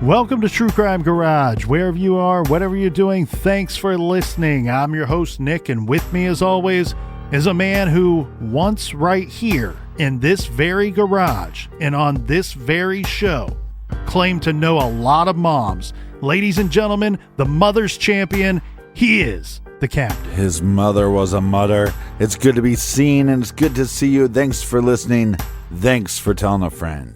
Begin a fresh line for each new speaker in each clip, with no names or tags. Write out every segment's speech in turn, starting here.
Welcome to True Crime Garage. Wherever you are, whatever you're doing, thanks for listening. I'm your host, Nick, and with me, as always, is a man who once right here in this very garage and on this very show claimed to know a lot of moms. Ladies and gentlemen, the mother's champion, he is the captain.
His mother was a mother. It's good to be seen, and it's good to see you. Thanks for listening. Thanks for telling a friend.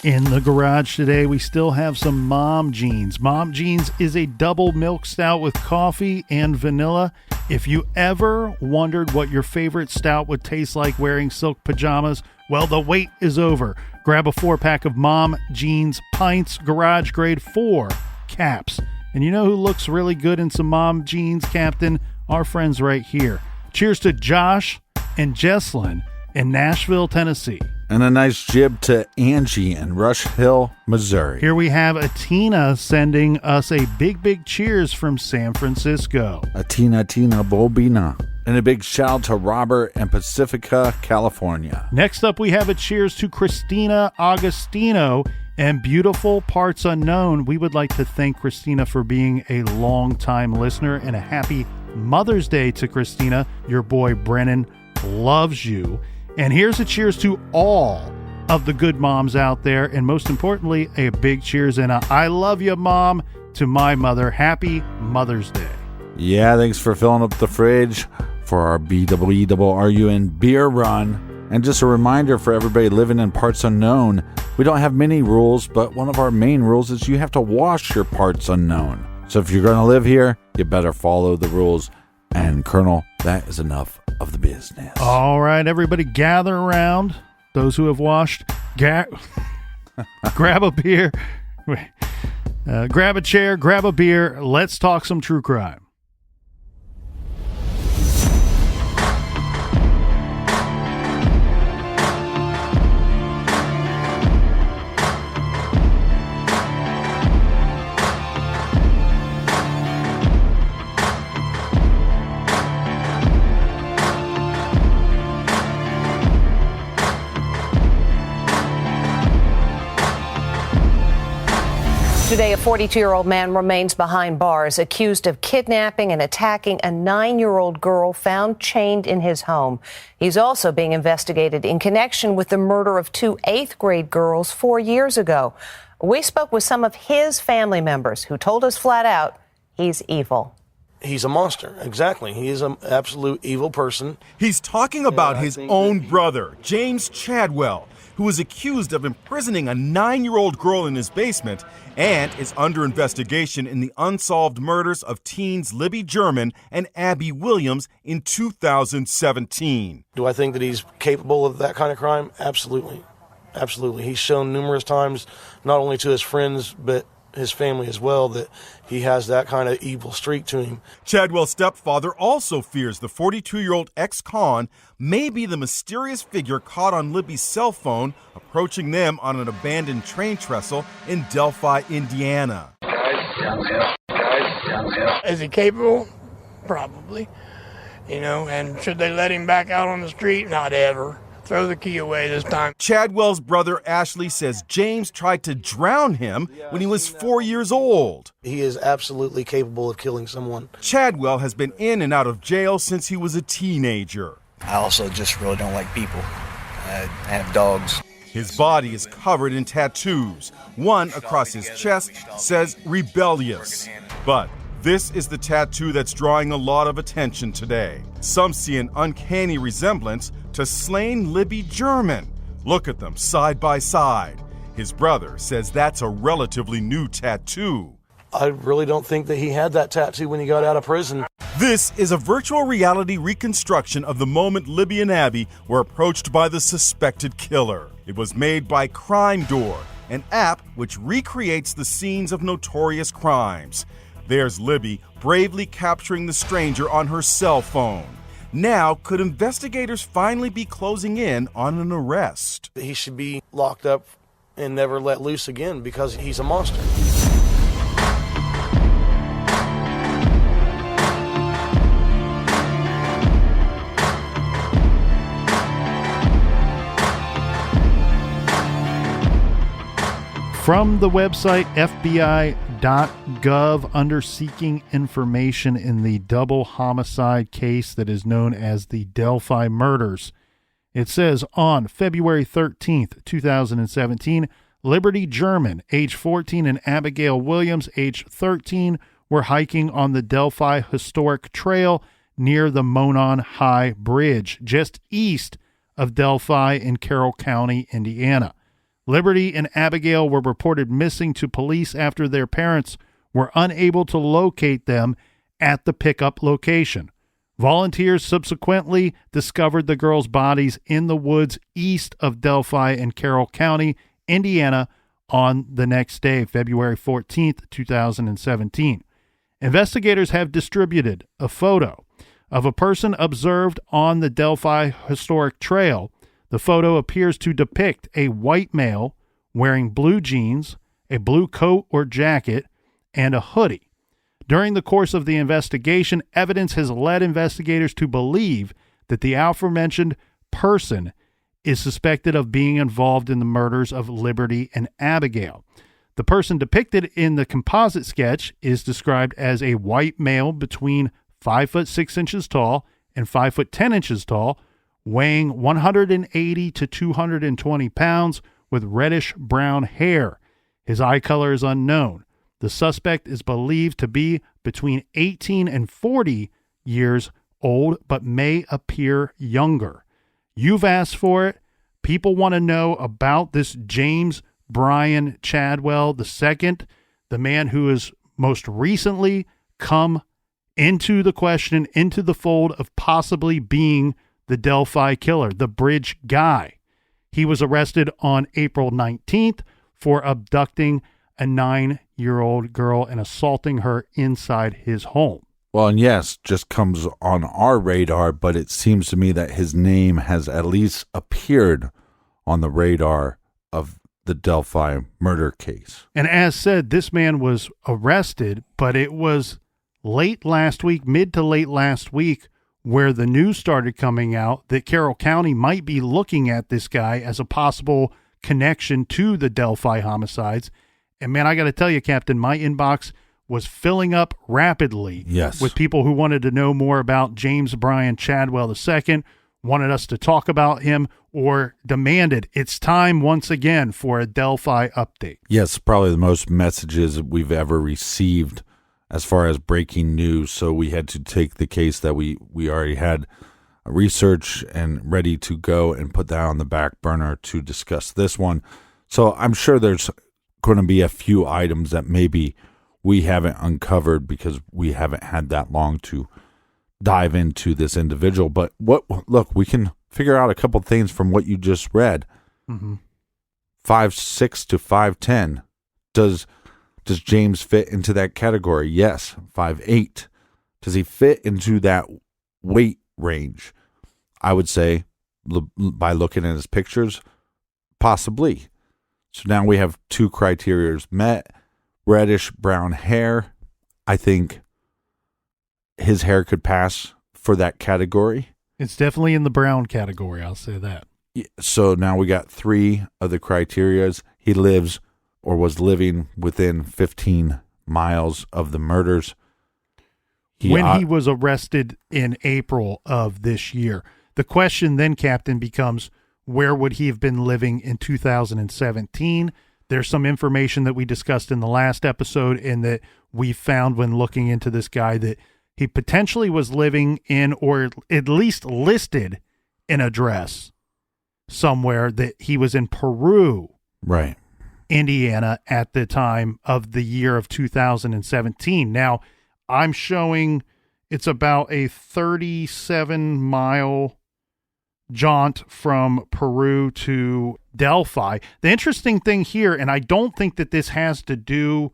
In the garage today, we still have some Mom Jeans. Mom Jeans is a double milk stout with coffee and vanilla. If you ever wondered what your favorite stout would taste like wearing silk pajamas, well, the wait is over. Grab a 4-pack of Mom Jeans Pints Garage Grade 4 caps. And you know who looks really good in some Mom Jeans, Captain? Our friends right here. Cheers to Josh and Jesslyn in Nashville, Tennessee.
And a nice jib to Angie in Rush Hill, Missouri.
Here we have Atina sending us a big cheers from San Francisco.
Atina Bobina. And a big shout out to Robert in Pacifica, California.
Next up, we have a cheers to Christina Agostino and Beautiful Parts Unknown. We would like to thank Christina for being a long-time listener, and a happy Mother's Day to Christina. Your boy Brennan loves you. And here's a cheers to all of the good moms out there. And most importantly, a big cheers and a I love you, Mom, to my mother. Happy Mother's Day.
Yeah, thanks for filling up the fridge for our BWERUN beer run. And just a reminder for everybody living in parts unknown, we don't have many rules, but one of our main rules is you have to wash your parts unknown. So if you're going to live here, you better follow the rules. And Colonel, that is enough of the business.
All right, everybody gather around. Those who have washed, grab a beer, grab a chair, grab a beer. Let's talk some true crime.
Today, a 42-year-old man remains behind bars, accused of kidnapping and attacking a 9-year-old girl found chained in his home. He's also being investigated in connection with the murder of 2 8th-grade girls 4 years ago. We spoke with some of his family members who told us flat out he's evil.
He's a monster. Exactly. He is an absolute evil person.
He's talking about his own brother, James Chadwell, who is accused of imprisoning a 9-year-old girl in his basement and is under investigation in the unsolved murders of teens Libby German and Abby Williams in 2017.
Do I think that he's capable of that kind of crime? Absolutely. Absolutely. He's shown numerous times, not only to his friends, but his family as well, that he has that kind of evil streak to him.
Chadwell's stepfather also fears the 42-year-old ex-con may be the mysterious figure caught on Libby's cell phone approaching them on an abandoned train trestle in Delphi, Indiana.
Is he capable? Probably. And should they let him back out on the street? Not ever. Throw the key away this time.
Chadwell's brother Ashley says James tried to drown him when he was 4 years old.
He is absolutely capable of killing someone.
Chadwell has been in and out of jail since he was a teenager.
I also just really don't like people. I have dogs.
His body is covered in tattoos. One across his chest says rebellious. But this is the tattoo that's drawing a lot of attention today. Some see an uncanny resemblance to slain Libby German. Look at them side by side. His brother says that's a relatively new tattoo.
I really don't think that he had that tattoo when he got out of prison.
This is a virtual reality reconstruction of the moment Libby and Abby were approached by the suspected killer. It was made by Crime Door, an app which recreates the scenes of notorious crimes. There's Libby bravely capturing the stranger on her cell phone. Now, could investigators finally be closing in on an arrest?
He should be locked up and never let loose again because he's a monster.
From the website FBI.gov, under seeking information in the double homicide case that is known as the Delphi murders, it says on February 13th, 2017, Liberty German, age 14, and Abigail Williams, age 13, were hiking on the Delphi Historic Trail near the Monon High Bridge, just east of Delphi in Carroll County, Indiana. Liberty and Abigail were reported missing to police after their parents were unable to locate them at the pickup location. Volunteers subsequently discovered the girls' bodies in the woods east of Delphi in Carroll County, Indiana, on the next day, February 14th, 2017. Investigators have distributed a photo of a person observed on the Delphi Historic Trail. The photo appears to depict a white male wearing blue jeans, a blue coat or jacket, and a hoodie. During the course of the investigation, evidence has led investigators to believe that the aforementioned person is suspected of being involved in the murders of Liberty and Abigail. The person depicted in the composite sketch is described as a white male between 5 foot 6 inches tall and 5 foot 10 inches tall, weighing 180 to 220 pounds, with reddish brown hair. His eye color is unknown. The suspect is believed to be between 18 and 40 years old, but may appear younger. You've asked for it. People want to know about this James Brian Chadwell II, the man who has most recently come into the question, into the fold of possibly being the Delphi killer, the bridge guy. He was arrested on April 19th for abducting a 9-year-old girl and assaulting her inside his home.
Well, and yes, just comes on our radar, but it seems to me that his name has at least appeared on the radar of the Delphi murder case.
And as said, this man was arrested, but it was late last week, mid to late last week, where the news started coming out that Carroll County might be looking at this guy as a possible connection to the Delphi homicides. And man, I got to tell you, Captain, my inbox was filling up rapidly with people who wanted to know more about James Brian Chadwell II, wanted us to talk about him, or demanded it's time once again for a Delphi update.
Yes, probably the most messages we've ever received as far as breaking news. So we had to take the case that we already had research and ready to go and put that on the back burner to discuss this one. So I'm sure there's going to be a few items that maybe we haven't uncovered because we haven't had that long to dive into this individual. But look, we can figure out a couple things from what you just read. 5'6" to 5'10". Does James fit into that category? Yes. 5'8". Does he fit into that weight range? I would say, by looking at his pictures, possibly. So now we have two criteria met. Reddish brown hair. I think his hair could pass for that category.
It's definitely in the brown category, I'll say that.
So now we got three of the criterias. He lives or was living within 15 miles of the murders.
When he was arrested in April of this year. The question then, Captain, becomes, where would he have been living in 2017? There's some information that we discussed in the last episode and that we found when looking into this guy that he potentially was living in, or at least listed an address somewhere, that he was in Peru,
right,
Indiana, at the time of the year of 2017. Now, I'm showing it's about a 37-mile jaunt from Peru to Delphi. The interesting thing here, and I don't think that this has to do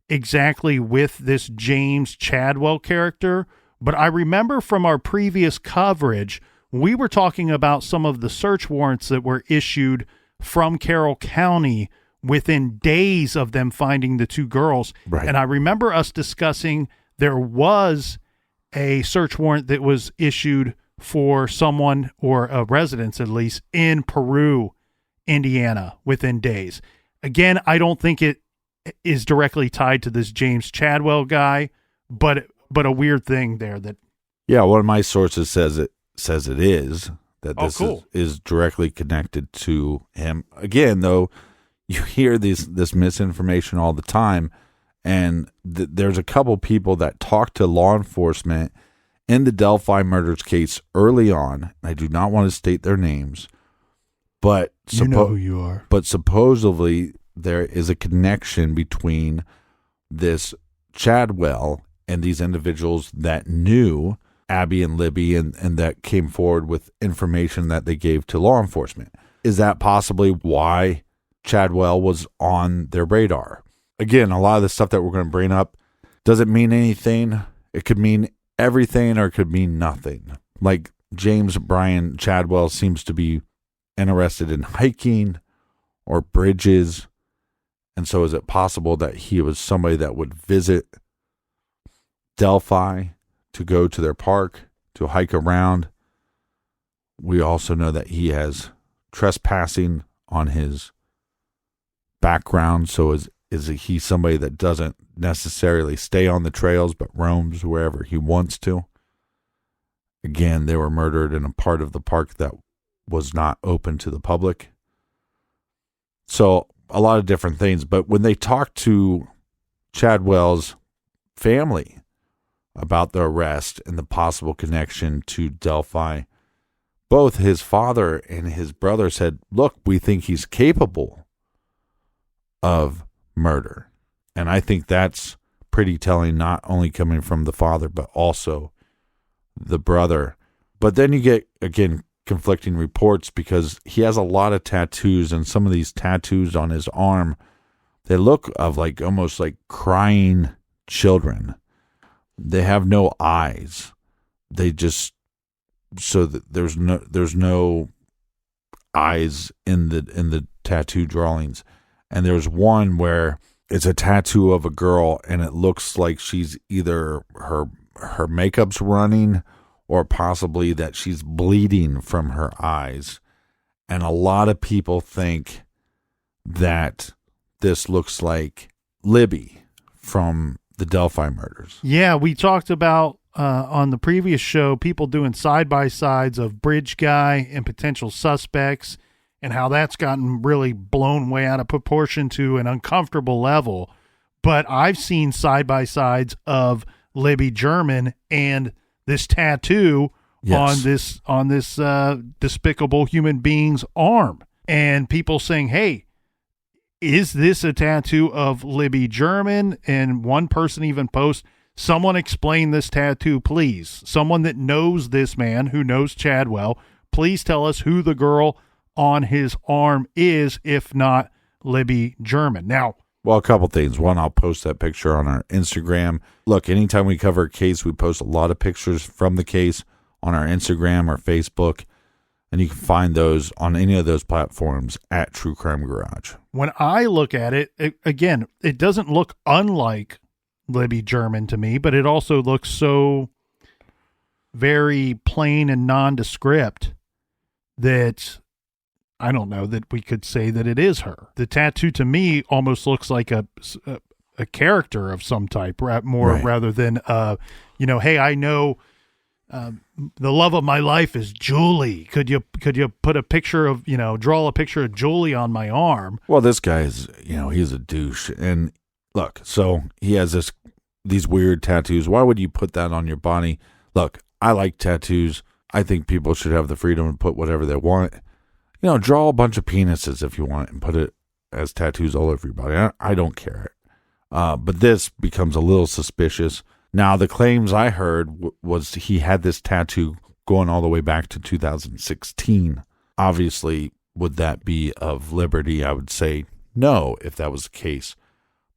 exactly with this James Chadwell character, but I remember from our previous coverage, we were talking about some of the search warrants that were issued from Carroll County within days of them finding the two girls.
Right.
And I remember us discussing there was a search warrant that was issued for someone, or a residence at least, in Peru, Indiana, within days. Again, I don't think it is directly tied to this James Chadwell guy, but a weird thing there that.
Yeah, one of my sources says it is that this
cool.
is directly connected to him. Again, though, you hear this misinformation all the time, and there's a couple people that talk to law enforcement in the Delphi murders case early on. I do not want to state their names, but
You know who you are.
But supposedly there is a connection between this Chadwell and these individuals that knew Abby and Libby and that came forward with information that they gave to law enforcement. Is that possibly why Chadwell was on their radar? Again, a lot of the stuff that we're going to bring up doesn't mean anything. It could mean everything or it could mean nothing. Like James Brian Chadwell seems to be interested in hiking or bridges. And so is it possible that he was somebody that would visit Delphi to go to their park, to hike around? We also know that he has trespassing on his background. So is he somebody that doesn't necessarily stay on the trails but roams wherever he wants to? Again, they were murdered in a part of the park that was not open to the public. So a lot of different things. But when they talked to Chadwell's family about the arrest and the possible connection to Delphi, both his father and his brother said, look, we think he's capable of murder. And I think that's pretty telling, not only coming from the father, but also the brother. But then you get, again, conflicting reports because he has a lot of tattoos, and some of these tattoos on his arm, they look of like almost like crying children. They have no eyes. They just, so that there's no eyes in the tattoo drawings. And there's one where it's a tattoo of a girl and it looks like she's either her makeup's running or possibly that she's bleeding from her eyes. And a lot of people think that this looks like Libby from the Delphi murders.
Yeah, we talked about on the previous show people doing side-by-sides of bridge guy and potential suspects and how that's gotten really blown way out of proportion to an uncomfortable level. But I've seen side-by-sides of Libby German and this tattoo on this despicable human being's arm. And people saying, hey, is this a tattoo of Libby German? And one person even posts, someone explain this tattoo, please. Someone that knows this man, who knows Chadwell, please tell us who the girl on his arm is, if not Libby German. Now,
well, a couple things. One, I'll post that picture on our Instagram. Look, anytime we cover a case, we post a lot of pictures from the case on our Instagram or Facebook, and you can find those on any of those platforms at True Crime Garage.
When I look at it, again, it doesn't look unlike Libby German to me, but it also looks so very plain and nondescript that I don't know that we could say that it is her. The tattoo to me almost looks like a character of some type, rather than, hey, I know the love of my life is Julie. Could you put a picture of, draw a picture of Julie on my arm?
Well, this guy is, he's a douche. And look, so he has these weird tattoos. Why would you put that on your body? Look, I like tattoos. I think people should have the freedom to put whatever they want. Draw a bunch of penises if you want and put it as tattoos all over your body. I don't care. But this becomes a little suspicious. Now, the claims I heard was he had this tattoo going all the way back to 2016. Obviously, would that be of Liberty? I would say no, if that was the case.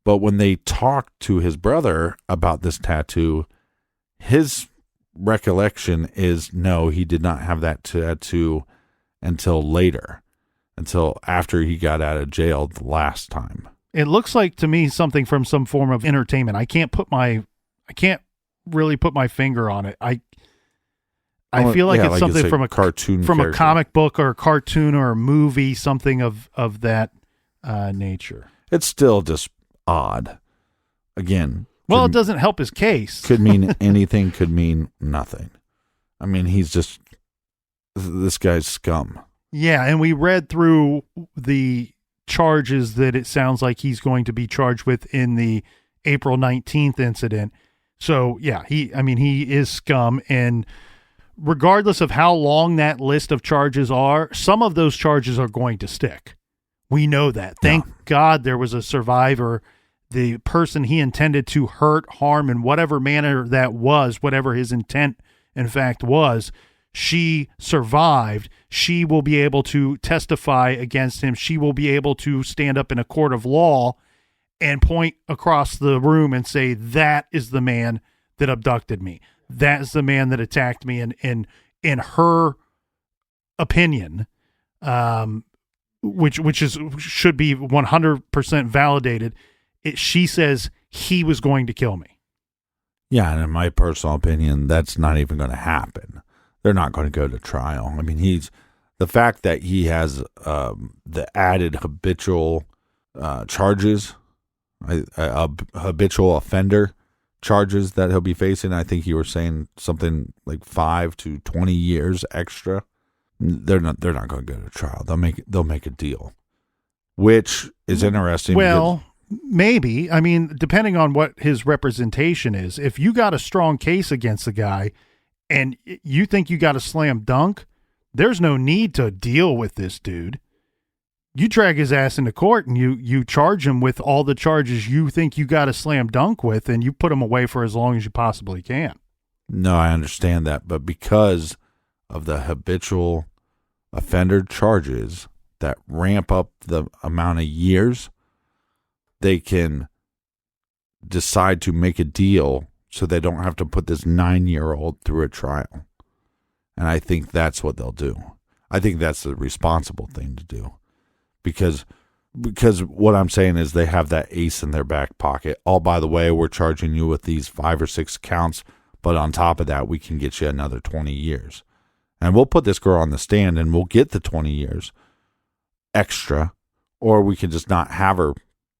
But when they talked to his brother about this tattoo, his recollection is no, he did not have that tattoo until later, until after he got out of jail the last time.
It looks like to me something from some form of entertainment. I can't really put my finger on it. I feel like it's something from a
cartoon,
from character. A comic book or a cartoon or a movie, something of that nature.
It's still just odd. Again.
Well, it doesn't help his case.
Could mean anything, could mean nothing. I mean, this guy's scum.
Yeah, and we read through the charges that it sounds like he's going to be charged with in the April 19th incident. So, yeah, he is scum, and regardless of how long that list of charges are, some of those charges are going to stick. We know that. Thank God there was a survivor. The person he intended to hurt, harm in whatever manner that was, whatever his intent in fact was, she survived. She will be able to testify against him. She will be able to stand up in a court of law and point across the room and say, that is the man that abducted me. That is the man that attacked me. And in her opinion, which should be 100% validated, she says he was going to kill me.
Yeah, and in my personal opinion, that's not even going to happen. They're not going to go to trial. I mean, the fact that he has the added habitual charges, habitual offender charges that he'll be facing. I think you were saying something like 5 to 20 years extra. They're not going to go to trial. They'll make a deal, which is interesting.
Well, maybe. I mean, depending on what his representation is. If you got a strong case against the guy and you think you got a slam dunk, there's no need to deal with this dude. You drag his ass into court and you charge him with all the charges you think you got a slam dunk with, and you put him away for as long as you possibly can.
No, I understand that. But because of the habitual offender charges that ramp up the amount of years, they can decide to make a deal so they don't have to put this 9-year-old through a trial. And I think that's what they'll do. I think that's the responsible thing to do. Because what I'm saying is they have that ace in their back pocket. Oh, by the way, we're charging you with these 5 or 6 counts, but on top of that, we can get you another 20 years. And we'll put this girl on the stand and we'll get the 20 years extra, or we can just not have her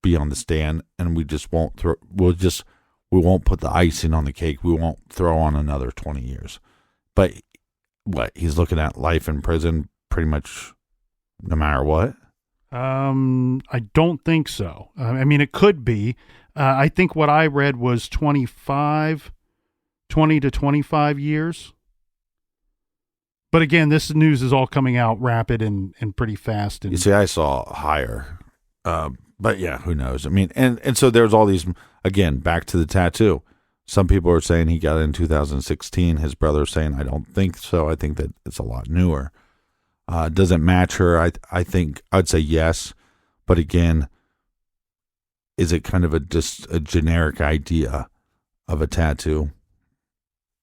be on the stand and we just won't we won't put the icing on the cake. We won't throw on another 20 years. But he's looking at life in prison pretty much no matter what.
I don't think so. I mean, it could be. I think what I read was 20 to 25 years. But again, this news is all coming out rapid and pretty fast. And
you see, I saw higher. But yeah, who knows? I mean, and so there's all these, again, back to the tattoo. Some people are saying he got it in 2016. His brother's saying, I don't think so. I think that it's a lot newer. Does it match her? I think I'd say yes. But again, is it kind of just a generic idea of a tattoo?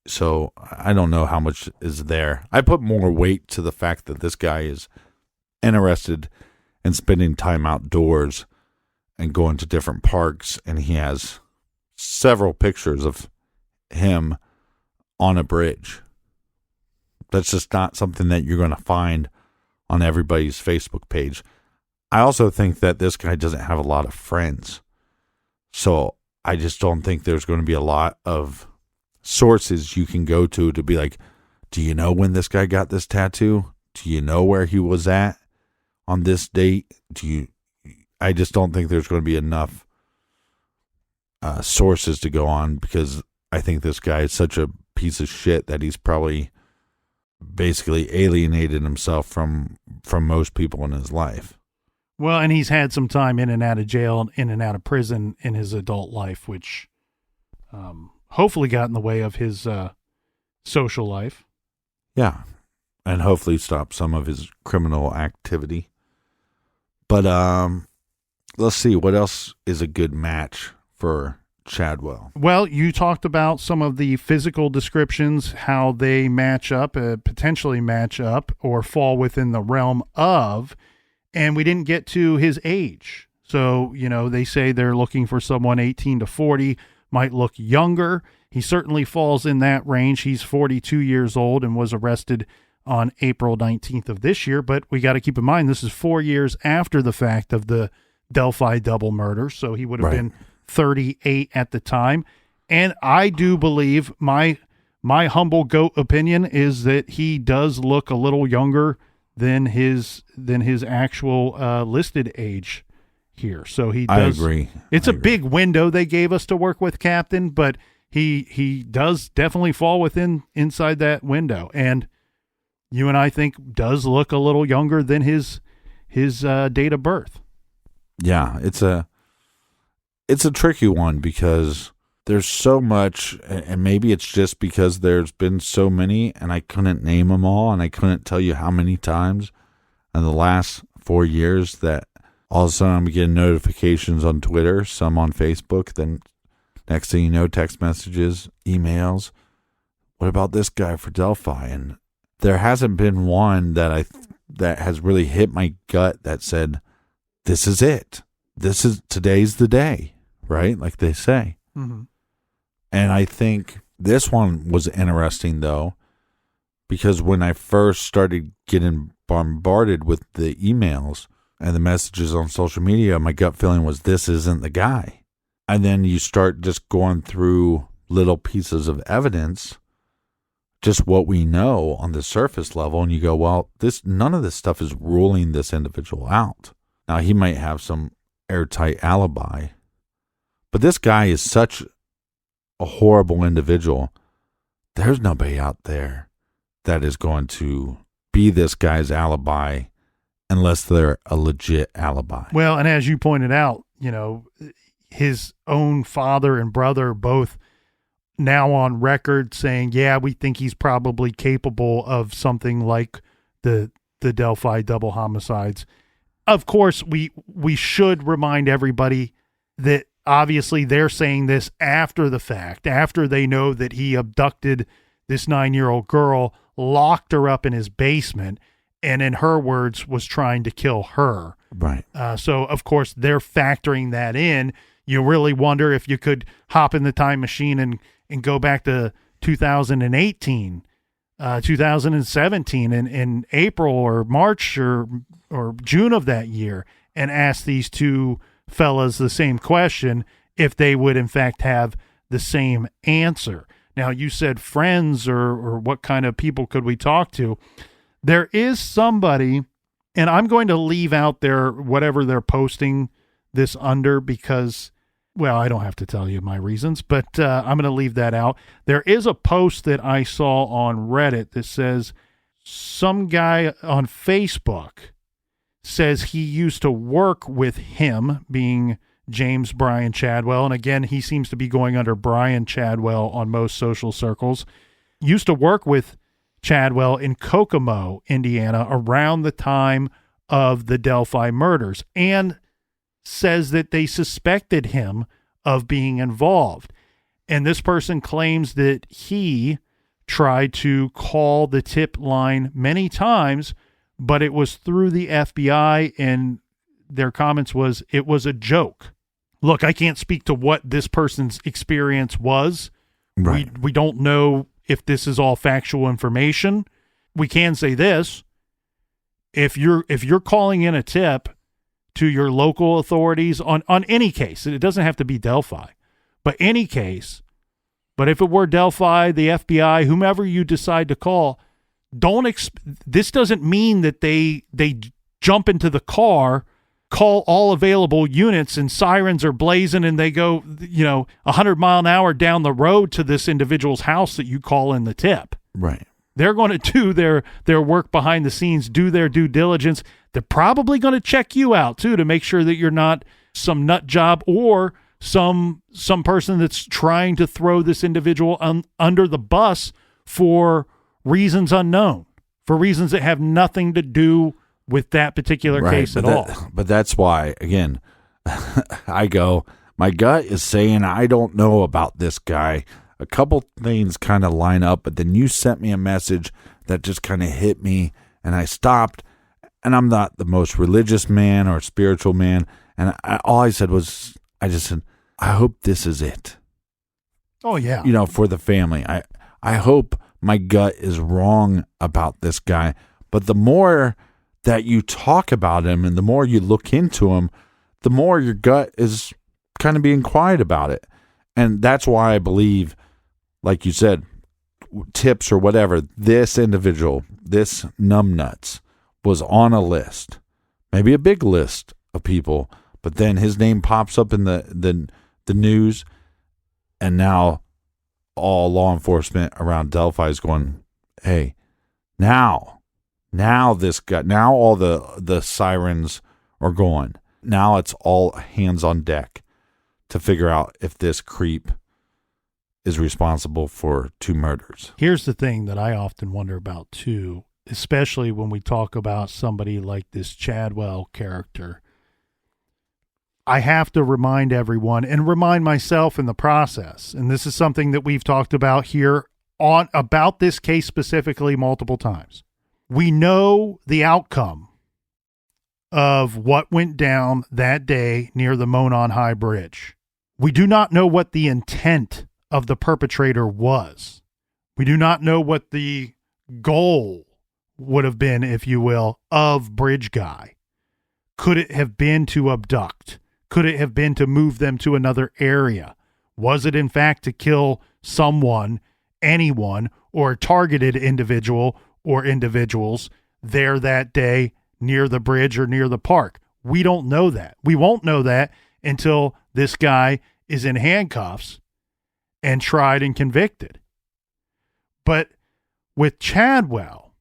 So I don't know how much is there. I put more weight to the fact that this guy is interested in spending time outdoors and going to different parks, and he has several pictures of him on a bridge. That's just not something that you're going to find on everybody's Facebook page. I also think that this guy doesn't have a lot of friends. So I just don't think there's going to be a lot of sources you can go to be like, do you know when this guy got this tattoo? Do you know where he was at on this date? I just don't think there's going to be enough sources to go on, because I think this guy is such a piece of shit that he's probably basically alienated himself from most people in his life.
Well, and he's had some time in and out of jail, in and out of prison in his adult life, which hopefully got in the way of his social life.
Yeah, and hopefully stop some of his criminal activity. But let's see, what else is a good match for Chadwell?
Well, you talked about some of the physical descriptions, how they match up, potentially match up or fall within the realm of, and we didn't get to his age. So, they say they're looking for someone 18 to 40, might look younger. He certainly falls in that range. He's 42 years old and was arrested on April 19th of this year, but we got to keep in mind this is 4 years after the fact of the Delphi double murder. So he would have
Right.
been 38 at the time. And I do believe my humble goat opinion is that he does look a little younger than his actual listed age here. So he does.
I agree.
It's a big window they gave us to work with, Captain, but he does definitely fall inside that window. And you and I think does look a little younger than his date of birth.
Yeah, it's a tricky one because there's so much, and maybe it's just because there's been so many, and I couldn't name them all, and I couldn't tell you how many times in the last 4 years that all of a sudden I'm getting notifications on Twitter, some on Facebook, then next thing you know, text messages, emails. What about this guy for Delphi? And there hasn't been one that has really hit my gut that said, this is it. Today's the day, right? Like they say.
Mm-hmm.
And I think this one was interesting, though, because when I first started getting bombarded with the emails and the messages on social media, my gut feeling was this isn't the guy. And then you start just going through little pieces of evidence, just what we know on the surface level, and you go, well, none of this stuff is ruling this individual out. Now, he might have some airtight alibi, but this guy is such a horrible individual. There's nobody out there that is going to be this guy's alibi unless they're a legit alibi.
Well, and as you pointed out, his own father and brother both now on record saying, yeah, we think he's probably capable of something like the Delphi double homicides. Of course, we should remind everybody that obviously they're saying this after the fact, after they know that he abducted this 9-year-old girl, locked her up in his basement, and in her words was trying to kill her.
Right.
So, of course, they're factoring that in. You really wonder if you could hop in the time machine and go back to 2018, 2017 in April or March or June of that year and ask these two fellas the same question if they would in fact have the same answer. Now, you said friends or what kind of people could we talk to? There is somebody, and I'm going to leave out whatever they're posting this under because, well, I don't have to tell you my reasons, but I'm going to leave that out. There is a post that I saw on Reddit that says some guy on Facebook says he used to work with him, being James Brian Chadwell. And again, he seems to be going under Brian Chadwell on most social circles. Used to work with Chadwell in Kokomo, Indiana, around the time of the Delphi murders, and says that they suspected him of being involved. And this person claims that he tried to call the tip line many times, but it was through the FBI, and their comments was, it was a joke. Look, I can't speak to what this person's experience was.
Right.
We don't know if this is all factual information. We can say this. If you're calling in a tip to your local authorities on any case, it doesn't have to be Delphi, but any case, but if it were Delphi, the FBI, whomever you decide to call, this doesn't mean that they jump into the car, call all available units, and sirens are blazing, and they go 100 mile an hour down the road to this individual's house that you call in the tip.
Right.
They're going to do their work behind the scenes, do their due diligence. They're probably going to check you out too to make sure that you're not some nut job or some person that's trying to throw this individual under the bus for reasons unknown, for reasons that have nothing to do with that particular case at all.
But that's why, again, I go, my gut is saying I don't know about this guy. A couple things kind of line up, but then you sent me a message that just kind of hit me, and I stopped, and I'm not the most religious man or spiritual man, and all I said was, I just said, I hope this is it.
Oh, yeah.
For the family. I hope my gut is wrong about this guy, but the more that you talk about him and the more you look into him, the more your gut is kind of being quiet about it. And that's why I believe, like you said, tips or whatever, this individual, this numbnuts, was on a list, maybe a big list of people, but then his name pops up in the news, and now all law enforcement around Delphi is going, hey, now this guy, now all the sirens are going. Now it's all hands on deck to figure out if this creep is responsible for 2 murders.
Here's the thing that I often wonder about too, especially when we talk about somebody like this Chadwell character. I have to remind everyone and remind myself in the process, and this is something that we've talked about here about this case specifically multiple times. We know the outcome of what went down that day near the Monon High Bridge. We do not know what the intent of the perpetrator was. We do not know what the goal would have been, if you will, of Bridge Guy. Could it have been to abduct? Could it have been to move them to another area? Was it in fact to kill someone, anyone, or a targeted individual or individuals there that day near the bridge or near the park? We don't know that. We won't know that until this guy is in handcuffs and tried and convicted. But with Chadwell,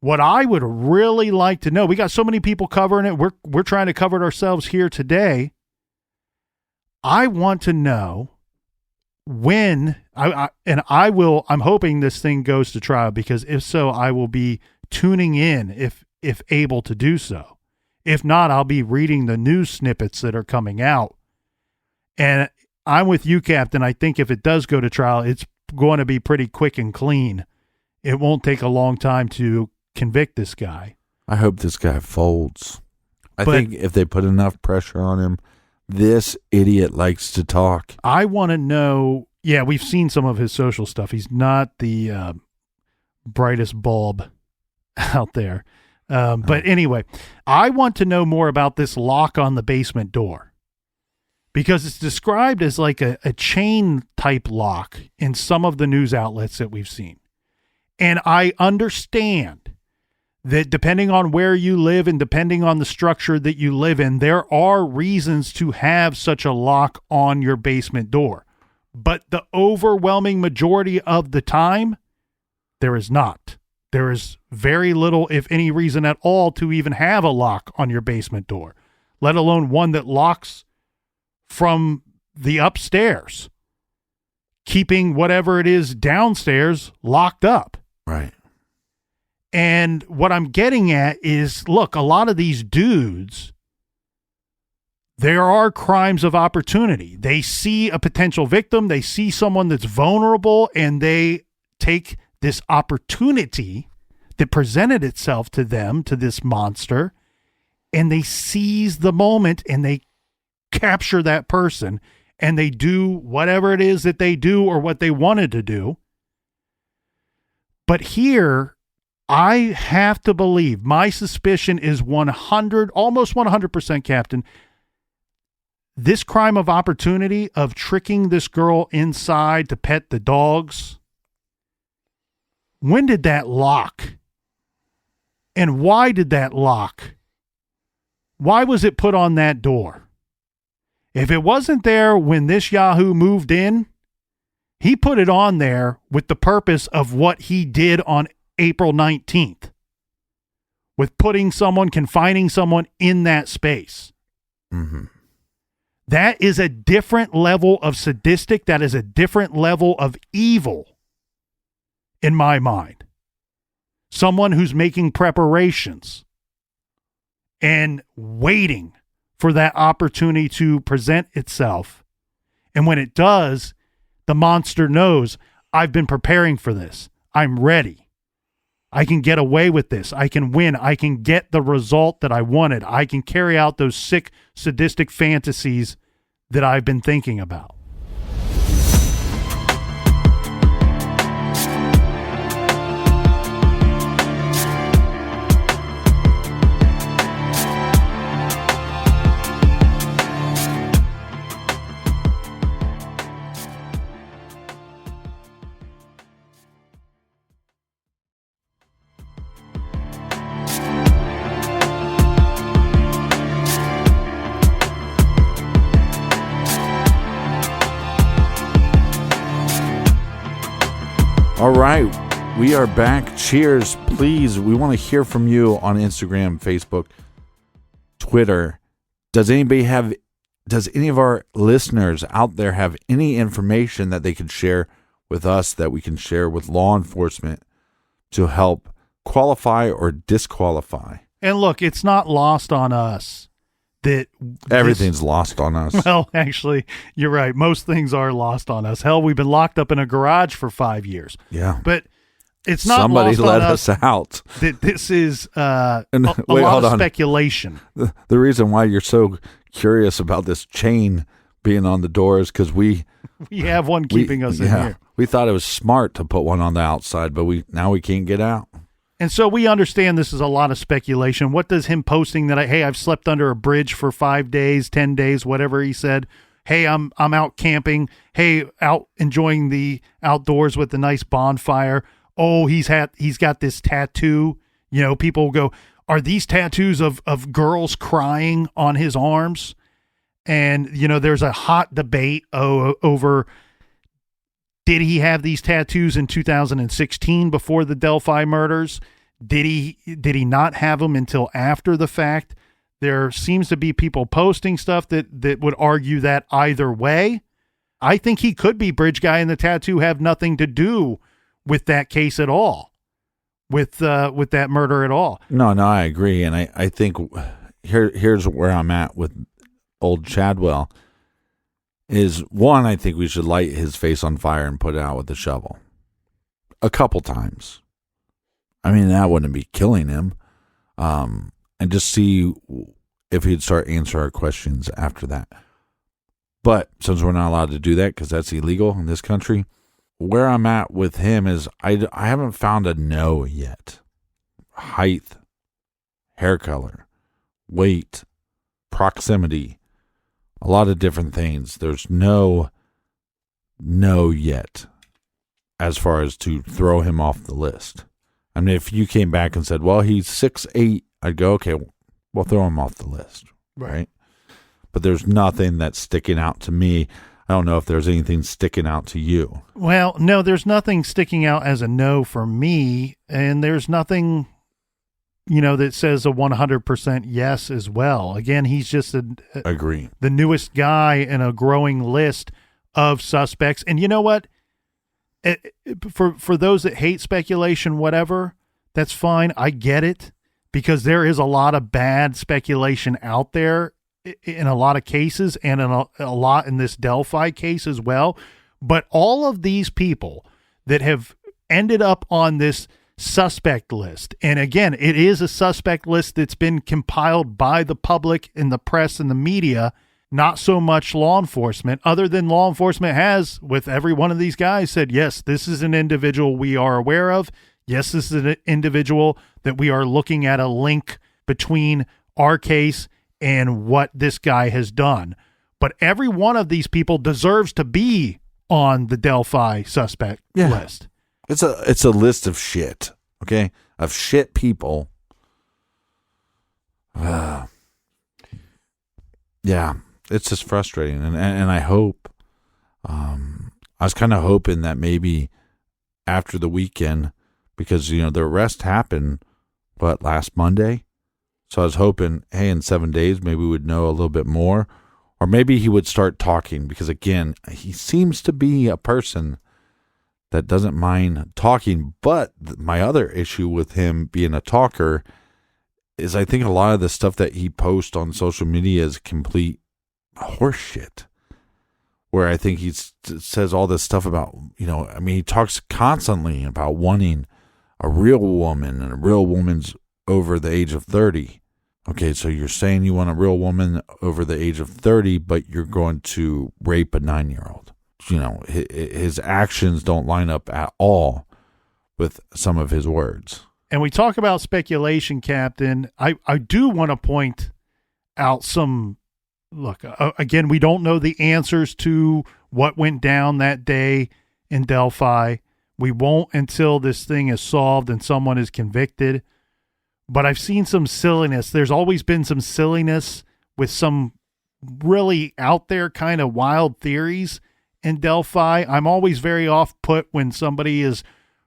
what I would really like to know, we got so many people covering it. We're trying to cover it ourselves here today. I want to know when I'm hoping this thing goes to trial, because if so, I will be tuning in if able to do so. If not, I'll be reading the news snippets that are coming out. And I'm with you, Captain. I think if it does go to trial, it's going to be pretty quick and clean. It won't take a long time to convict this guy.
I hope this guy folds. I think if they put enough pressure on him, this idiot likes to talk.
I want to know, yeah, we've seen some of his social stuff. He's not the brightest bulb out there. But anyway, I want to know more about this lock on the basement door, because it's described as like a chain type lock in some of the news outlets that we've seen. And I understand that depending on where you live and depending on the structure that you live in, there are reasons to have such a lock on your basement door. But the overwhelming majority of the time, there is not. There is very little, if any, reason at all to even have a lock on your basement door, let alone one that locks from the upstairs, keeping whatever it is downstairs locked up.
Right.
And what I'm getting at is, look, a lot of these dudes, there are crimes of opportunity. They see a potential victim, they see someone that's vulnerable, and they take this opportunity that presented itself to them, to this monster, and they seize the moment and they capture that person, and they do whatever it is that they do or what they wanted to do. But here, I have to believe, my suspicion is almost 100%, Captain, this crime of opportunity of tricking this girl inside to pet the dogs, when did that lock? And why did that lock? Why was it put on that door? If it wasn't there when this Yahoo moved in, he put it on there with the purpose of what he did on April 19th, with confining someone in that space.
Mm-hmm.
That is a different level of sadistic. That is a different level of evil in my mind. Someone who's making preparations and waiting for that opportunity to present itself. And when it does, the monster knows, I've been preparing for this. I'm ready. I can get away with this. I can win. I can get the result that I wanted. I can carry out those sick, sadistic fantasies that I've been thinking about.
All right, we are back. Cheers. Please, we want to hear from you on Instagram, Facebook, Twitter. Does any of our listeners out there have any information that they could share with us that we can share with law enforcement to help qualify or disqualify?
And look, it's not lost on us that
everything's lost on us.
Well, actually, you're right. Most things are lost on us. Hell, we've been locked up in a garage for 5 years.
Yeah.
But it's not
somebody
lost
let
on
us out.
That this is a
wait,
lot of
hold on.
speculation.
The reason why you're so curious about this chain being on the door is because we
have one keeping us in here.
We thought it was smart to put one on the outside, but now we can't get out.
And so we understand this is a lot of speculation. What does him posting that I've slept under a bridge for 5 days, 10 days, whatever he said. Hey, I'm out camping. Hey, out enjoying the outdoors with the nice bonfire. Oh, he's got this tattoo. You know, people go, are these tattoos of girls crying on his arms? And, you know, there's a hot debate over, did he have these tattoos in 2016 before the Delphi murders? Did he not have them until after the fact? There seems to be people posting stuff that would argue that either way. I think he could be Bridge Guy and the tattoo have nothing to do with that case at all, with that murder at all.
No, I agree. And I think here's where I'm at with old Chadwell is, one, I think we should light his face on fire and put it out with a shovel a couple times. I mean, that wouldn't be killing him. And just see if he'd start answering our questions after that. But since we're not allowed to do that because that's illegal in this country, where I'm at with him is I haven't found a no yet. Height, hair color, weight, proximity, a lot of different things. There's no yet as far as to throw him off the list. I mean, if you came back and said, well, he's 6'8", I'd go, okay, we'll throw him off the list, right? But there's nothing that's sticking out to me. I don't know if there's anything sticking out to you.
Well, no, there's nothing sticking out as a no for me, and there's nothing, that says a 100% yes as well. Again, he's just
Agree.
The newest guy in a growing list of suspects. And you know what? For those that hate speculation, whatever, that's fine. I get it, because there is a lot of bad speculation out there in a lot of cases, and in a lot in this Delphi case as well. But all of these people that have ended up on this suspect list, and again, it is a suspect list that's been compiled by the public and the press and the media, not so much law enforcement, other than law enforcement has, with every one of these guys, said, yes, this is an individual we are aware of. Yes, this is an individual that we are looking at a link between our case and what this guy has done. But every one of these people deserves to be on the Delphi suspect list.
It's a list of shit, okay? Of shit people. Yeah, it's just frustrating. And I hope, I was kind of hoping that maybe after the weekend, because, the arrest happened, last Monday? So I was hoping, hey, in 7 days, maybe we would know a little bit more. Or maybe he would start talking, because, again, he seems to be a person that doesn't mind talking. But my other issue with him being a talker is I think a lot of the stuff that he posts on social media is complete horseshit. Where I think he says all this stuff about, he talks constantly about wanting a real woman, and a real woman's over the age of 30. Okay, so you're saying you want a real woman over the age of 30, but you're going to rape a 9-year-old. His actions don't line up at all with some of his words.
And we talk about speculation, Captain. I do want to point out some, look, again, we don't know the answers to what went down that day in Delphi. We won't until this thing is solved and someone is convicted. But I've seen some silliness. There's always been some silliness with some really out there kind of wild theories in Delphi. I'm always very off put when somebody is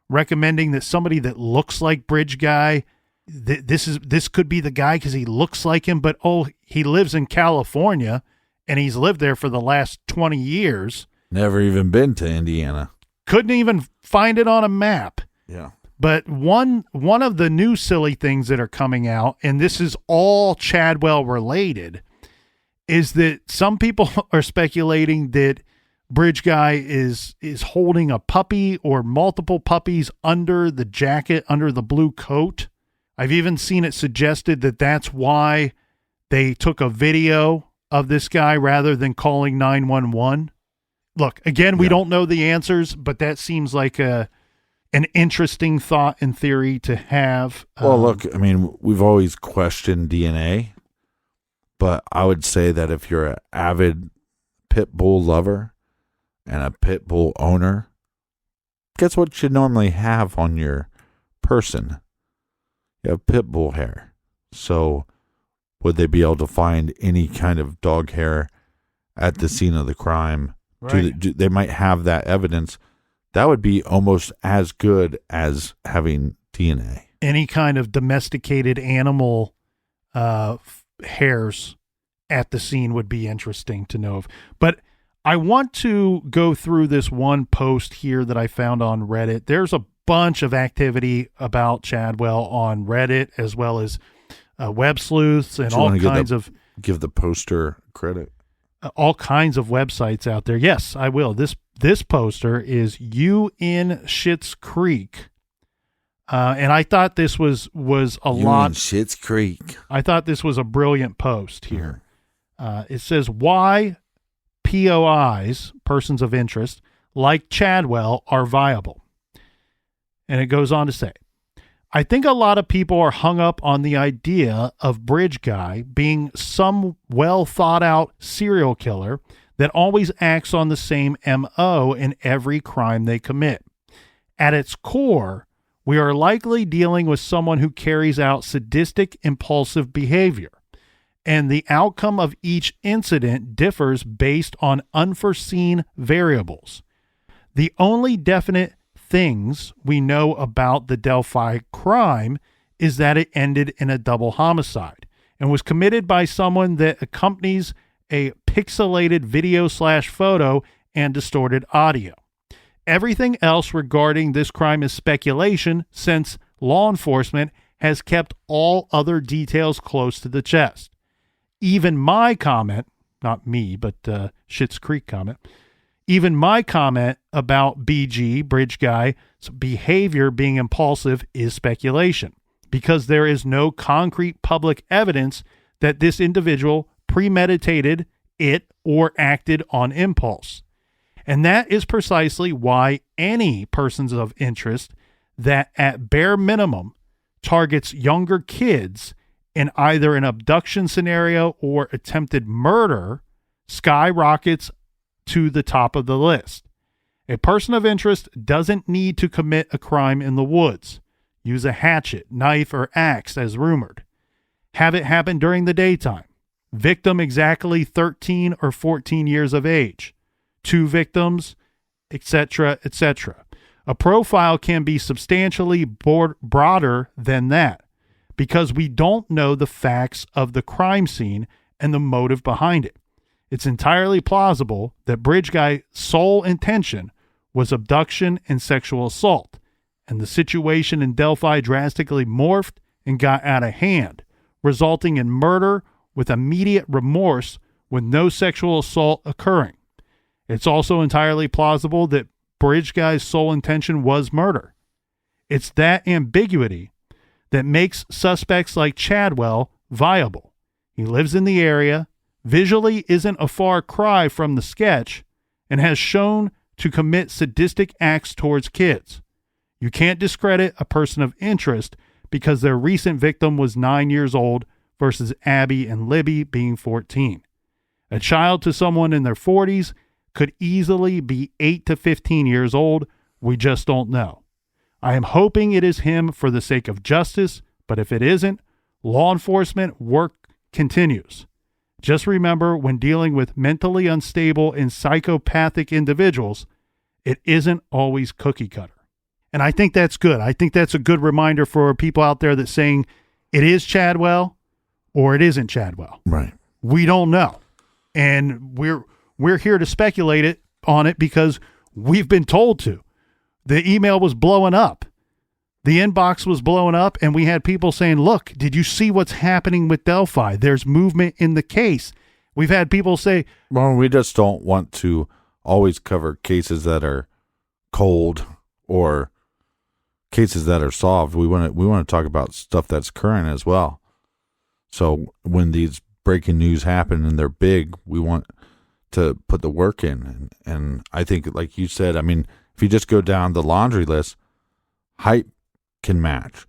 recommending that somebody that looks like Bridge Guy, this could be the guy because he looks like him, but he lives in California and he's lived there for the last 20 years.
Never even been to Indiana.
Couldn't even find it on a map.
Yeah.
But one of the new silly things that are coming out, and this is all Chadwell related, is that some people are speculating that Bridge Guy is holding a puppy or multiple puppies under the jacket, under the blue coat. I've even seen it suggested that that's why they took a video of this guy rather than calling 911. Look, again, we don't know the answers, but that seems like an interesting thought and theory to have.
Well, look, I mean, we've always questioned DNA, but I would say that if you're an avid pit bull lover and a pit bull owner, guess what you normally have on your person? You have pit bull hair. So would they be able to find any kind of dog hair at the scene of the crime?
Right.
They might have that evidence. That would be almost as good as having DNA.
Any kind of domesticated animal hairs at the scene would be interesting to know of. But I want to go through this one post here that I found on Reddit. There's a bunch of activity about Chadwell on Reddit, as well as web sleuths and all kinds of...
Give the poster credit.
All kinds of websites out there. Yes, I will. This poster is You in Schitt's Creek. And I thought this was a lot.
Schitt's Creek.
I thought this was a brilliant post here. It says, why POIs, persons of interest, like Chadwell are viable. And it goes on to say, I think a lot of people are hung up on the idea of Bridge Guy being some well thought out serial killer that always acts on the same MO in every crime they commit. At its core, we are likely dealing with someone who carries out sadistic, impulsive behavior, and the outcome of each incident differs based on unforeseen variables. The only definite things we know about the Delphi crime is that it ended in a double homicide and was committed by someone that accompanies a pixelated video/photo and distorted audio. Everything else regarding this crime is speculation, since law enforcement has kept all other details close to the chest. Even my comment, not me, but Schitt's Creek comment, even my comment about BG, Bridge Guy's behavior being impulsive is speculation, because there is no concrete public evidence that this individual premeditated it or acted on impulse. And that is precisely why any persons of interest that at bare minimum targets younger kids in either an abduction scenario or attempted murder skyrockets to the top of the list. A person of interest doesn't need to commit a crime in the woods, use a hatchet, knife, or axe as rumored. Have it happen during the daytime. Victim exactly 13 or 14 years of age. 2 victims, etc., etc. A profile can be substantially broader than that, because we don't know the facts of the crime scene and the motive behind it. It's entirely plausible that Bridge Guy's sole intention was abduction and sexual assault, and the situation in Delphi drastically morphed and got out of hand, resulting in murder with immediate remorse with no sexual assault occurring. It's also entirely plausible that Bridge Guy's sole intention was murder. It's that ambiguity that makes suspects like Chadwell viable. He lives in the area, visually isn't a far cry from the sketch, and has shown to commit sadistic acts towards kids. You can't discredit a person of interest because their recent victim was 9 years old versus Abby and Libby being 14. A child to someone in their 40s could easily be 8 to 15 years old. We just don't know. I am hoping it is him for the sake of justice, but if it isn't, law enforcement work continues. Just remember, when dealing with mentally unstable and psychopathic individuals, it isn't always cookie cutter. And I think that's good. I think that's a good reminder for people out there that's saying it is Chadwell or it isn't Chadwell.
Right.
We don't know. And we're here to speculate on it because we've been told to. The email was blowing up. The inbox was blowing up, and we had people saying, look, did you see what's happening with Delphi? There's movement in the case. We've had people say,
well, we just don't want to always cover cases that are cold or cases that are solved. We want to talk about stuff that's current as well. So when these breaking news happen and they're big, we want to put the work in. And I think, like you said, I mean, if you just go down the laundry list, height can match,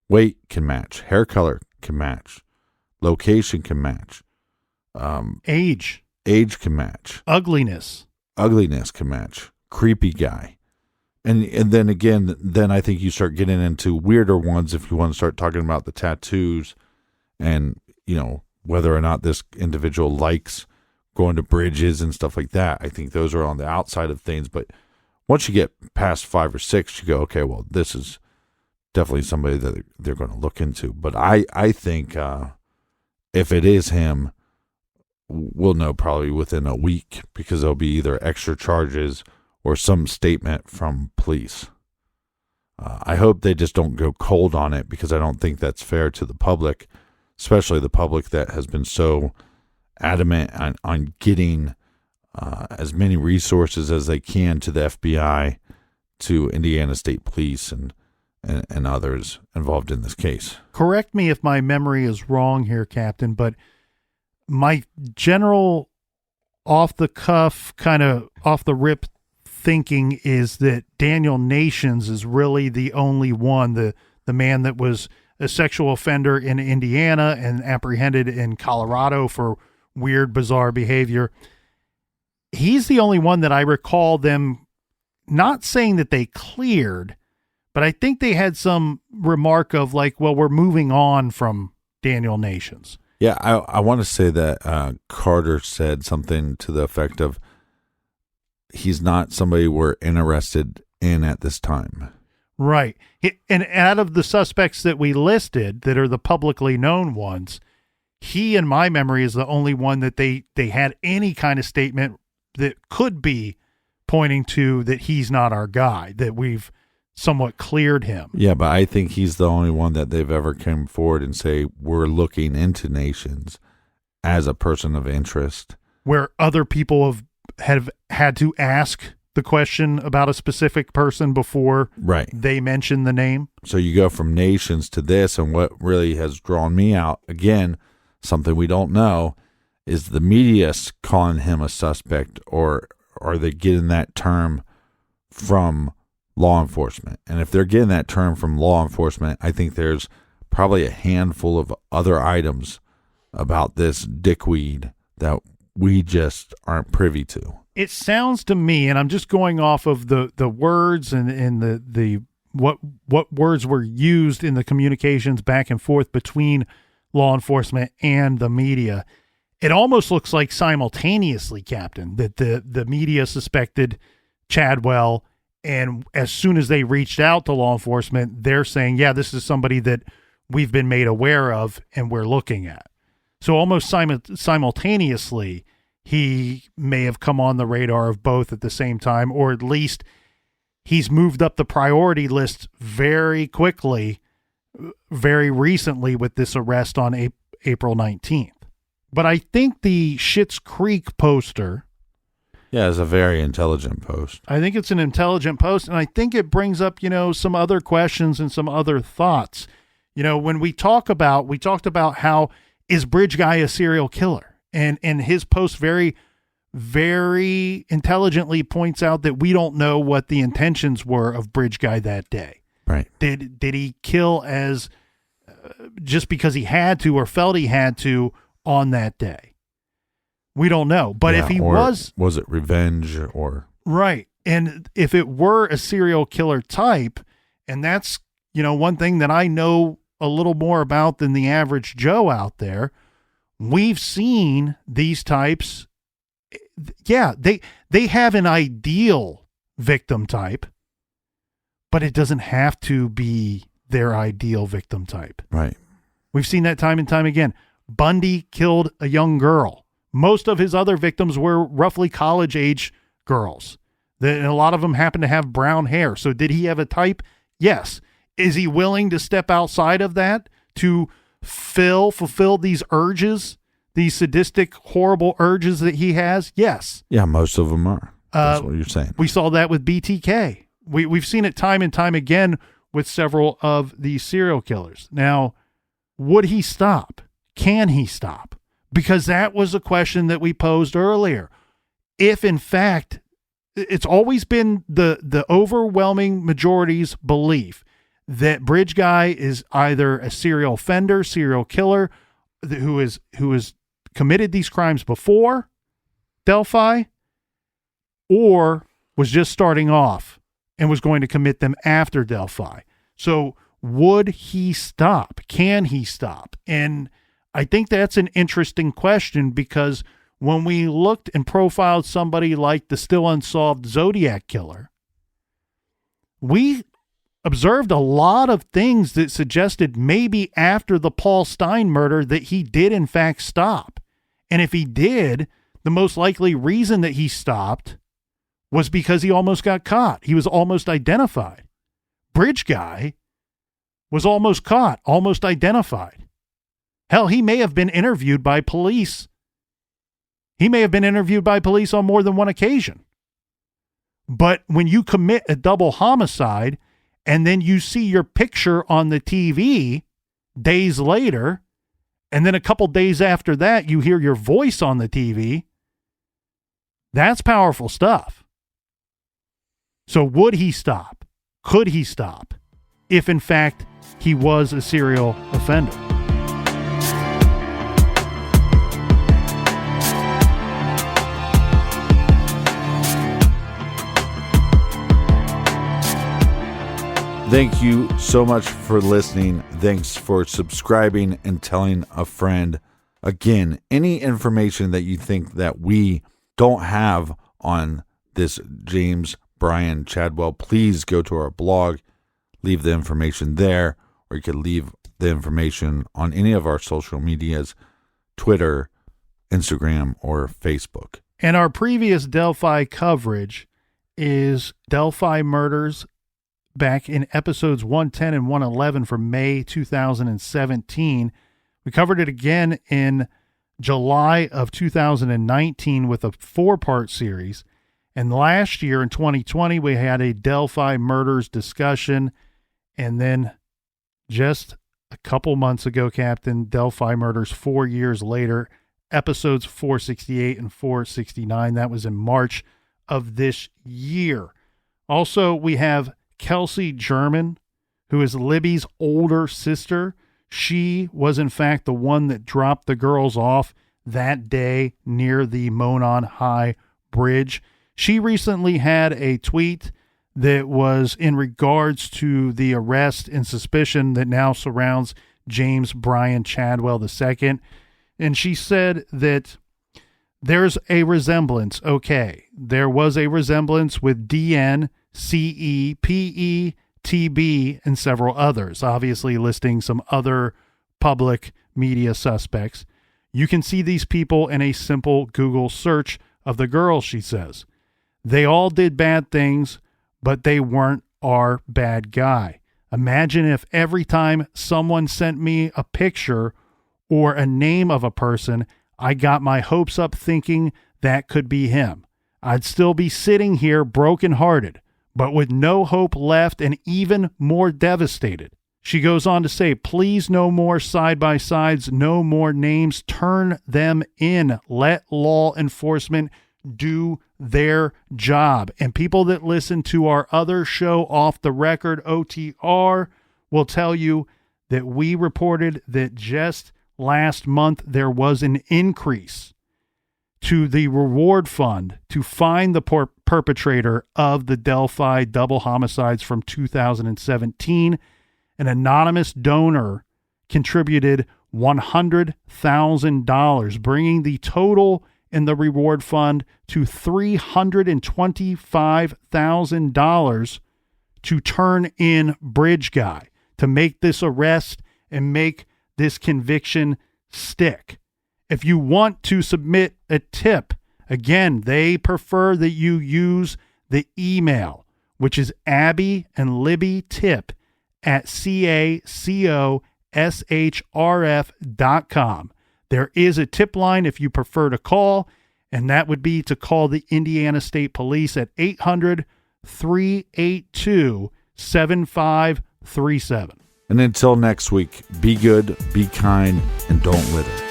weight can match, hair color can match, location can match,
age
can match,
ugliness
can match, creepy guy. And then again, then I think you start getting into weirder ones if you want to start talking about the tattoos and, you know, whether or not this individual likes going to bridges and stuff like that. I think those are on the outside of things. But once you get past 5 or 6, you go, okay, well, this is definitely somebody that they're going to look into. But I think if it is him, we'll know probably within a week because there'll be either extra charges or some statement from police. I hope they just don't go cold on it because I don't think that's fair to the public, especially the public that has been so adamant on getting as many resources as they can to the FBI, to Indiana State Police, and others involved in this case.
Correct me if my memory is wrong here, Captain, but my general off-the-cuff, kind of off-the-rip thinking is that Daniel Nations is really the only one, the man that was a sexual offender in Indiana and apprehended in Colorado for weird, bizarre behavior. He's the only one that I recall them not saying that they cleared, but I think they had some remark of like, well, we're moving on from Daniel Nations.
Yeah, I want to say that Carter said something to the effect of, he's not somebody we're interested in at this time.
Right. And out of the suspects that we listed that are the publicly known ones, he, in my memory, is the only one that they had any kind of statement that could be pointing to that he's not our guy, that we've somewhat cleared him.
Yeah, but I think he's the only one that they've ever come forward and say, we're looking into Nations as a person of interest.
Where other people have had to ask the question about a specific person before they mention the name.
So you go from Nations to this, and what really has drawn me out, again, something we don't know, is the media calling him a suspect, or are they getting that term from law enforcement? And if they're getting that term from law enforcement, I think there's probably a handful of other items about this dickweed that we just aren't privy to.
It sounds to me, and I'm just going off of the words and the what words were used in the communications back and forth between law enforcement and the media. It almost looks like simultaneously, Captain, that the media suspected Chadwell, and as soon as they reached out to law enforcement, they're saying, yeah, this is somebody that we've been made aware of and we're looking at. So almost simultaneously, he may have come on the radar of both at the same time, or at least he's moved up the priority list very quickly, very recently with this arrest on April 19th. But I think the Schitt's Creek poster...
Yeah, it's a very intelligent post.
I think it's an intelligent post, and I think it brings up, some other questions and some other thoughts. When we talked about how is Bridge Guy a serial killer? And his post very, very intelligently points out that we don't know what the intentions were of Bridge Guy that day.
Right.
Did he kill as just because he had to or felt he had to on that day? We don't know. But if he was
it revenge or...
Right. And if it were a serial killer type, and that's, one thing that I know a little more about than the average Joe out there, we've seen these types. Yeah, they have an ideal victim type, but it doesn't have to be their ideal victim type.
Right.
We've seen that time and time again. Bundy killed a young girl. Most of his other victims were roughly college-age girls. And a lot of them happen to have brown hair. So did he have a type? Yes. Is he willing to step outside of that to fulfill these urges, these sadistic, horrible urges that he has? Yes.
Yeah, most of them are. That's what you're saying.
We saw that with BTK. We've seen it time and time again with several of these serial killers. Now, would he stop? Can he stop? Because that was a question that we posed earlier. If, in fact, it's always been the overwhelming majority's belief that Bridge Guy is either a serial offender, serial killer, who has committed these crimes before Delphi, or was just starting off and was going to commit them after Delphi. So would he stop? Can he stop? And I think that's an interesting question, because when we looked and profiled somebody like the still unsolved Zodiac killer, we observed a lot of things that suggested maybe after the Paul Stein murder that he did in fact stop. And if he did, the most likely reason that he stopped was because he almost got caught. He was almost identified. Bridge Guy was almost caught, almost identified. Hell, he may have been interviewed by police. He may have been interviewed by police on more than one occasion. But when you commit a double homicide and then you see your picture on the TV days later, and then a couple days after that you hear your voice on the TV, that's powerful stuff. So would he stop? Could he stop if in fact he was a serial offender?
Thank you so much for listening. Thanks for subscribing and telling a friend. Again, any information that you think that we don't have on this James Brian Chadwell, please go to our blog, leave the information there, or you could leave the information on any of our social medias, Twitter, Instagram, or Facebook.
And our previous Delphi coverage is Delphi murders back in episodes 110 and 111 from May 2017. We covered it again in July of 2019 with a 4-part series. And last year in 2020, we had a Delphi murders discussion. And then just a couple months ago, Captain, Delphi murders 4 years later, episodes 468 and 469. That was in March of this year. Also, we have Kelsey German, who is Libby's older sister. She was, in fact, the one that dropped the girls off that day near the Monon High Bridge. She recently had a tweet that was in regards to the arrest and suspicion that now surrounds James Brian Chadwell II. And she said that there's a resemblance. Okay, there was a resemblance with DN, CE, PE, TB, and several others, obviously listing some other public media suspects. You can see these people in a simple Google search of the girls, she says. They all did bad things, but they weren't our bad guy. Imagine if every time someone sent me a picture or a name of a person, I got my hopes up thinking that could be him. I'd still be sitting here brokenhearted, but with no hope left and even more devastated. She goes on to say, please no more side-by-sides, no more names, turn them in. Let law enforcement do their job. And people that listen to our other show, Off the Record, OTR, will tell you that we reported that just last month there was an increase to the reward fund to find the perpetrator of the Delphi double homicides from 2017. An anonymous donor contributed $100,000, bringing the total in the reward fund to $325,000 to turn in Bridge Guy, to make this arrest and make this conviction stick. If you want to submit a tip, again, they prefer that you use the email, which is Abby and Libby tip at CACOSHRF.com. There is a tip line if you prefer to call, and that would be to call the Indiana State Police at 800-382-7537.
And until next week, be good, be kind, and don't litter.